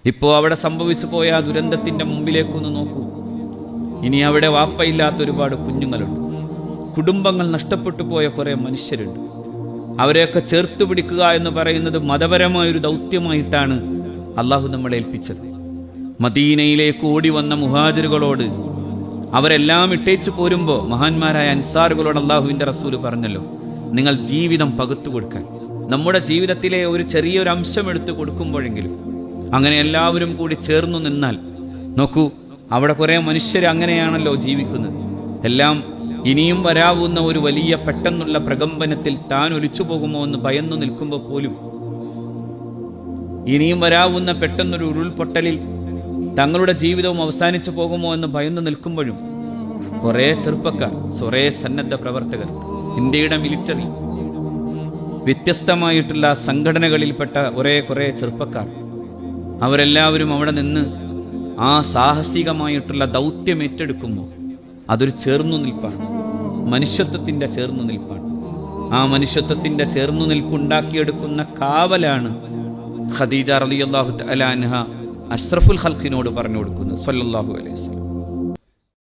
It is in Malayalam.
ഇപ്പോൾ അവിടെ സംഭവിച്ചു പോയ ആ ദുരന്തത്തിന്റെ മുമ്പിലേക്കൊന്ന് നോക്കൂ. ഇനി അവിടെ വാപ്പയില്ലാത്ത ഒരുപാട് കുഞ്ഞുങ്ങളുണ്ട്, കുടുംബങ്ങൾ നഷ്ടപ്പെട്ടു പോയ കുറെ മനുഷ്യരുണ്ട്. അവരെയൊക്കെ ചേർത്ത് പിടിക്കുക എന്ന് പറയുന്നത് മതപരമായൊരു ദൗത്യമായിട്ടാണ് അള്ളാഹു നമ്മളെ ഏൽപ്പിച്ചത്. മദീനയിലേക്ക് ഓടി വന്ന മുഹാജിറുകളോട് അവരെല്ലാം ഇട്ടേച്ചു പോരുമ്പോൾ മഹാന്മാരായ അൻസാറുകളോട് അള്ളാഹുവിന്റെ റസൂല് പറഞ്ഞല്ലോ, നിങ്ങൾ ജീവിതം പകുത്തു കൊടുക്കാൻ. നമ്മുടെ ജീവിതത്തിലെ ഒരു ചെറിയൊരു അംശം എടുത്തു കൊടുക്കുമ്പോഴെങ്കിലും അങ്ങനെ എല്ലാവരും കൂടി ചേർന്നു നിന്നാൽ, നോക്കൂ, അവിടെ കുറെ മനുഷ്യർ അങ്ങനെയാണല്ലോ ജീവിക്കുന്നത്. എല്ലാം ഇനിയും വരാവുന്ന ഒരു വലിയ പെട്ടെന്നുള്ള പ്രകമ്പനത്തിൽ താൻ ഒലിച്ചു പോകുമോ എന്ന് ഭയന്നു നിൽക്കുമ്പോൾ പോലും, ഇനിയും വരാവുന്ന പെട്ടെന്നൊരു ഉരുൾപൊട്ടലിൽ തങ്ങളുടെ ജീവിതവും അവസാനിച്ചു പോകുമോ എന്ന് ഭയന്നു നിൽക്കുമ്പോഴും കുറെ ചെറുപ്പക്കാർ, കുറെ സന്നദ്ധ പ്രവർത്തകർ, ഇന്ത്യയുടെ മിലിറ്ററി, വ്യത്യസ്തമായിട്ടുള്ള സംഘടനകളിൽപ്പെട്ട കുറെ ചെറുപ്പക്കാർ, അവരെല്ലാവരും അവിടെ നിന്ന് ആ സാഹസികമായിട്ടുള്ള ദൗത്യം ഏറ്റെടുക്കുമ്പോൾ അതൊരു ചേർന്നു നിൽപ്പാണ്, മനുഷ്യത്വത്തിന്റെ ചേർന്നു നിൽപ്പാണ്. ആ മനുഷ്യത്വത്തിന്റെ ചേർന്നു നിൽപ്പുണ്ടാക്കിയെടുക്കുന്ന കാവലാണ് ഖദീജ റളിയല്ലാഹു തആല അൻഹ അഷ്റഫുൽ ഖൽഖിനോട് പറഞ്ഞു കൊടുക്കുന്നത് സല്ലല്ലാഹു അലൈഹി വസല്ലം.